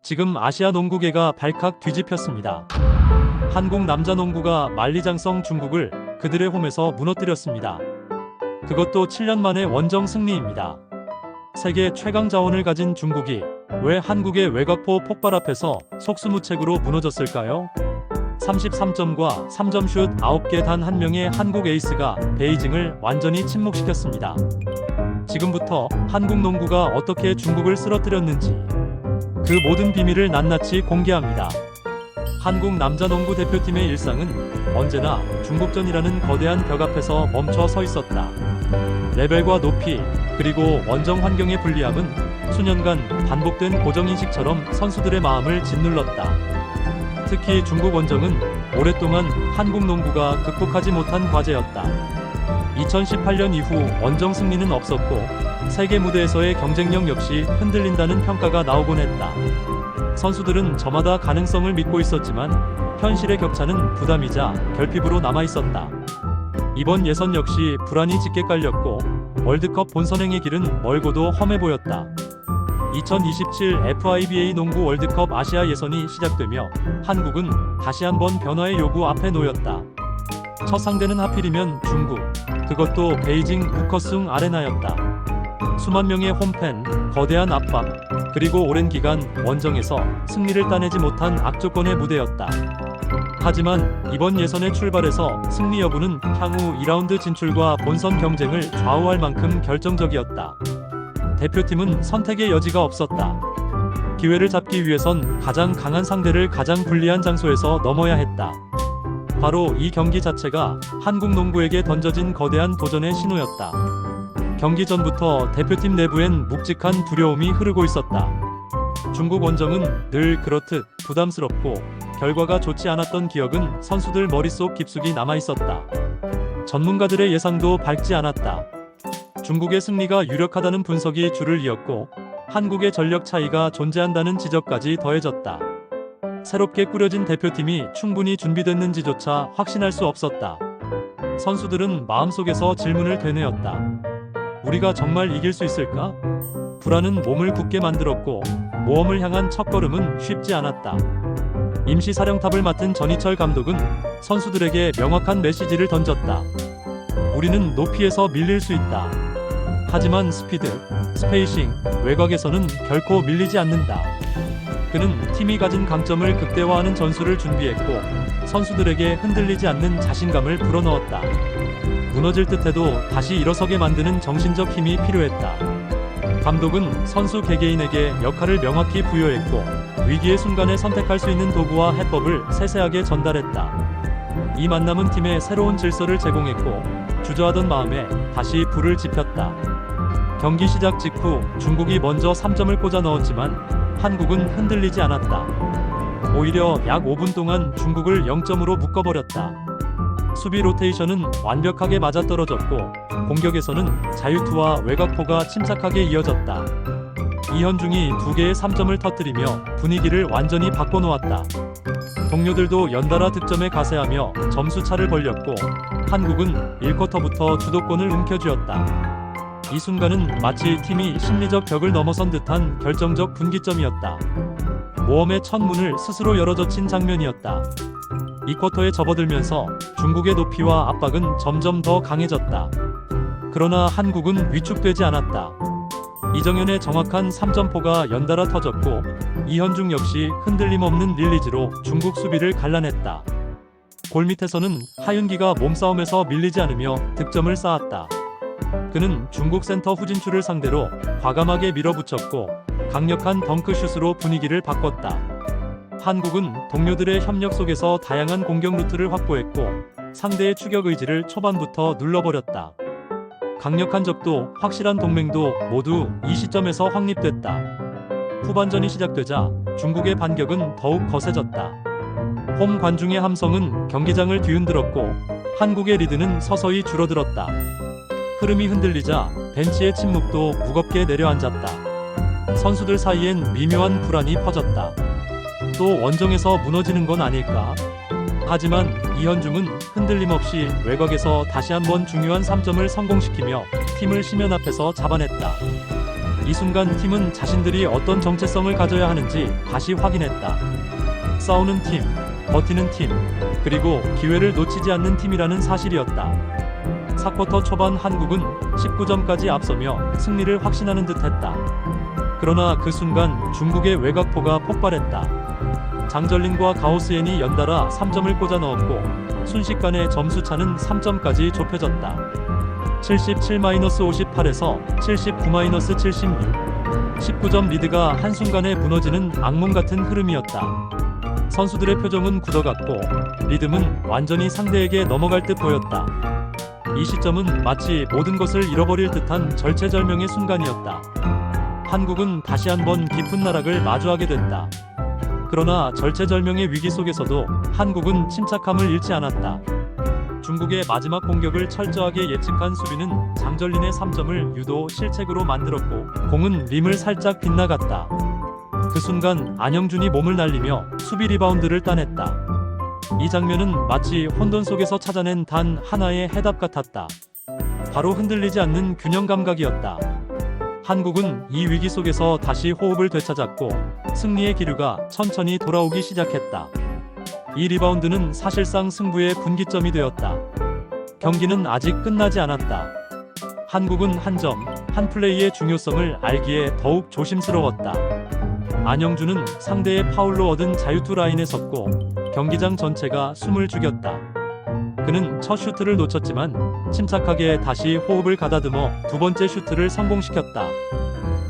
지금 아시아 농구계가 발칵 뒤집혔습니다. 한국 남자 농구가 만리장성 중국을 그들의 홈에서 무너뜨렸습니다. 그것도 7년 만의 원정 승리입니다. 세계 최강 자원을 가진 중국이 왜 한국의 외곽포 폭발 앞에서 속수무책으로 무너졌을까요? 33점과 3점 슛 9개 단 한 명의 한국 에이스가 베이징을 완전히 침묵시켰습니다. 지금부터 한국 농구가 어떻게 중국을 쓰러뜨렸는지 그 모든 비밀을 낱낱이 공개합니다. 한국 남자 농구 대표팀의 일상은 언제나 중국전이라는 거대한 벽 앞에서 멈춰 서 있었다. 레벨과 높이, 그리고 원정 환경의 불리함은 수년간 반복된 고정인식처럼 선수들의 마음을 짓눌렀다. 특히 중국 원정은 오랫동안 한국 농구가 극복하지 못한 과제였다. 2018년 이후 원정 승리는 없었고 세계 무대에서의 경쟁력 역시 흔들린다는 평가가 나오곤 했다. 선수들은 저마다 가능성을 믿고 있었지만 현실의 격차는 부담이자 결핍으로 남아있었다. 이번 예선 역시 불안이 짙게 깔렸고 월드컵 본선행의 길은 멀고도 험해 보였다. 2027 FIBA 농구 월드컵 아시아 예선이 시작되며 한국은 다시 한번 변화의 요구 앞에 놓였다. 첫 상대는 하필이면 중국, 그것도 베이징 부커숭 아레나였다. 수만 명의 홈팬, 거대한 압박, 그리고 오랜 기간 원정에서 승리를 따내지 못한 악조건의 무대였다. 하지만 이번 예선의 출발에서 승리 여부는 향후 2라운드 진출과 본선 경쟁을 좌우할 만큼 결정적이었다. 대표팀은 선택의 여지가 없었다. 기회를 잡기 위해선 가장 강한 상대를 가장 불리한 장소에서 넘어야 했다. 바로 이 경기 자체가 한국 농구에게 던져진 거대한 도전의 신호였다. 경기 전부터 대표팀 내부엔 묵직한 두려움이 흐르고 있었다. 중국 원정은 늘 그렇듯 부담스럽고 결과가 좋지 않았던 기억은 선수들 머릿속 깊숙이 남아있었다. 전문가들의 예상도 밝지 않았다. 중국의 승리가 유력하다는 분석이 줄을 이었고 한국의 전력 차이가 존재한다는 지적까지 더해졌다. 새롭게 꾸려진 대표팀이 충분히 준비됐는지조차 확신할 수 없었다. 선수들은 마음속에서 질문을 되뇌었다. 우리가 정말 이길 수 있을까? 불안은 몸을 굳게 만들었고 모험을 향한 첫걸음은 쉽지 않았다. 임시 사령탑을 맡은 전희철 감독은 선수들에게 명확한 메시지를 던졌다. 우리는 높이에서 밀릴 수 있다. 하지만 스피드, 스페이싱, 외곽에서는 결코 밀리지 않는다. 그는 팀이 가진 강점을 극대화하는 전술을 준비했고 선수들에게 흔들리지 않는 자신감을 불어넣었다. 무너질 듯해도 다시 일어서게 만드는 정신적 힘이 필요했다. 감독은 선수 개개인에게 역할을 명확히 부여했고 위기의 순간에 선택할 수 있는 도구와 해법을 세세하게 전달했다. 이 만남은 팀에 새로운 질서를 제공했고 주저하던 마음에 다시 불을 지폈다. 경기 시작 직후 중국이 먼저 3점을 꽂아 넣었지만 한국은 흔들리지 않았다. 오히려 약 5분 동안 중국을 0점으로 묶어버렸다. 수비 로테이션은 완벽하게 맞아떨어졌고 공격에서는 자유투와 외곽포가 침착하게 이어졌다. 이현중이 2개의 3점을 터뜨리며 분위기를 완전히 바꿔놓았다. 동료들도 연달아 득점에 가세하며 점수차를 벌렸고 한국은 1쿼터부터 주도권을 움켜쥐었다. 이 순간은 마치 팀이 심리적 벽을 넘어선 듯한 결정적 분기점이었다. 모험의 첫 문을 스스로 열어젖힌 장면이었다. 2쿼터에 접어들면서 중국의 높이와 압박은 점점 더 강해졌다. 그러나 한국은 위축되지 않았다. 이정현의 정확한 3점포가 연달아 터졌고 이현중 역시 흔들림 없는 릴리즈로 중국 수비를 갈라냈다. 골밑에서는 하윤기가 몸싸움에서 밀리지 않으며 득점을 쌓았다. 그는 중국 센터 후진추를 상대로 과감하게 밀어붙였고 강력한 덩크슛으로 분위기를 바꿨다. 한국은 동료들의 협력 속에서 다양한 공격 루트를 확보했고 상대의 추격 의지를 초반부터 눌러버렸다. 강력한 적도 확실한 동맹도 모두 이 시점에서 확립됐다. 후반전이 시작되자 중국의 반격은 더욱 거세졌다. 홈 관중의 함성은 경기장을 뒤흔들었고 한국의 리드는 서서히 줄어들었다. 흐름이 흔들리자 벤치의 침묵도 무겁게 내려앉았다. 선수들 사이엔 미묘한 불안이 퍼졌다. 또 원정에서 무너지는 건 아닐까? 하지만 이현중은 흔들림 없이 외곽에서 다시 한번 중요한 3점을 성공시키며 팀을 심연 앞에서 잡아냈다. 이 순간 팀은 자신들이 어떤 정체성을 가져야 하는지 다시 확인했다. 싸우는 팀, 버티는 팀, 그리고 기회를 놓치지 않는 팀이라는 사실이었다. 4쿼터 초반 한국은 19점까지 앞서며 승리를 확신하는 듯했다. 그러나 그 순간 중국의 외곽포가 폭발했다. 장절린과 가오스엔이 연달아 3점을 꽂아 넣었고 순식간에 점수차는 3점까지 좁혀졌다. 77-58에서 79-76, 19점 리드가 한순간에 무너지는 악몽 같은 흐름이었다. 선수들의 표정은 굳어갔고 리듬은 완전히 상대에게 넘어갈 듯 보였다. 이 시점은 마치 모든 것을 잃어버릴 듯한 절체절명의 순간이었다. 한국은 다시 한번 깊은 나락을 마주하게 됐다. 그러나 절체절명의 위기 속에서도 한국은 침착함을 잃지 않았다. 중국의 마지막 공격을 철저하게 예측한 수비는 장절린의 3점을 유도 실책으로 만들었고 공은 림을 살짝 빗나갔다. 그 순간 안영준이 몸을 날리며 수비 리바운드를 따냈다. 이 장면은 마치 혼돈 속에서 찾아낸 단 하나의 해답 같았다. 바로 흔들리지 않는 균형 감각이었다. 한국은 이 위기 속에서 다시 호흡을 되찾았고 승리의 기류가 천천히 돌아오기 시작했다. 이 리바운드는 사실상 승부의 분기점이 되었다. 경기는 아직 끝나지 않았다. 한국은 한 점, 한 플레이의 중요성을 알기에 더욱 조심스러웠다. 안영준은 상대의 파울로 얻은 자유투 라인에 섰고 경기장 전체가 숨을 죽였다. 그는 첫 슈트를 놓쳤지만 침착하게 다시 호흡을 가다듬어 두 번째 슈트를 성공시켰다.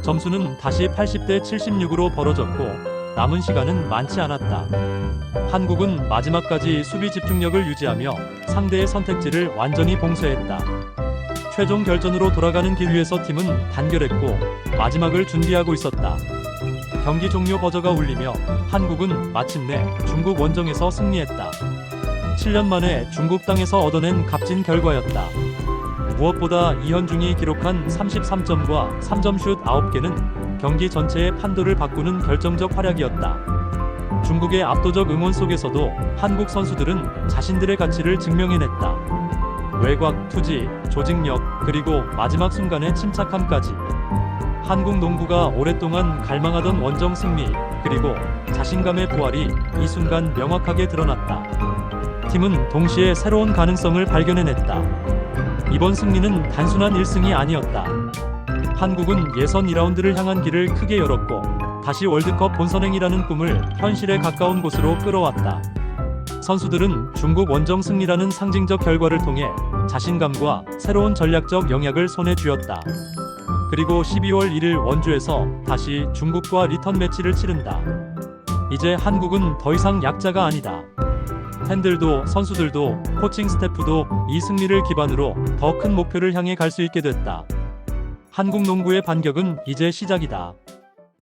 점수는 다시 80대 76으로 벌어졌고 남은 시간은 많지 않았다. 한국은 마지막까지 수비 집중력을 유지하며 상대의 선택지를 완전히 봉쇄했다. 최종 결전으로 돌아가는 길 위에서 팀은 단결했고 마지막을 준비하고 있었다. 경기 종료 버저가 울리며 한국은 마침내 중국 원정에서 승리했다. 7년 만에 중국 땅에서 얻어낸 값진 결과였다. 무엇보다 이현중이 기록한 33점과 3점 슛 9개는 경기 전체의 판도를 바꾸는 결정적 활약이었다. 중국의 압도적 응원 속에서도 한국 선수들은 자신들의 가치를 증명해냈다. 외곽, 투지, 조직력, 그리고 마지막 순간의 침착함까지. 한국 농구가 오랫동안 갈망하던 원정 승리, 그리고 자신감의 부활이 이 순간 명확하게 드러났다. 팀은 동시에 새로운 가능성을 발견해냈다. 이번 승리는 단순한 1승이 아니었다. 한국은 예선 2라운드를 향한 길을 크게 열었고 다시 월드컵 본선행이라는 꿈을 현실에 가까운 곳으로 끌어왔다. 선수들은 중국 원정 승리라는 상징적 결과를 통해 자신감과 새로운 전략적 영약을 손에 쥐었다. 그리고 12월 1일 원주에서 다시 중국과 리턴 매치를 치른다. 이제 한국은 더 이상 약자가 아니다. 팬들도 선수들도 코칭 스태프도 이 승리를 기반으로 더 큰 목표를 향해 갈 수 있게 됐다. 한국 농구의 반격은 이제 시작이다.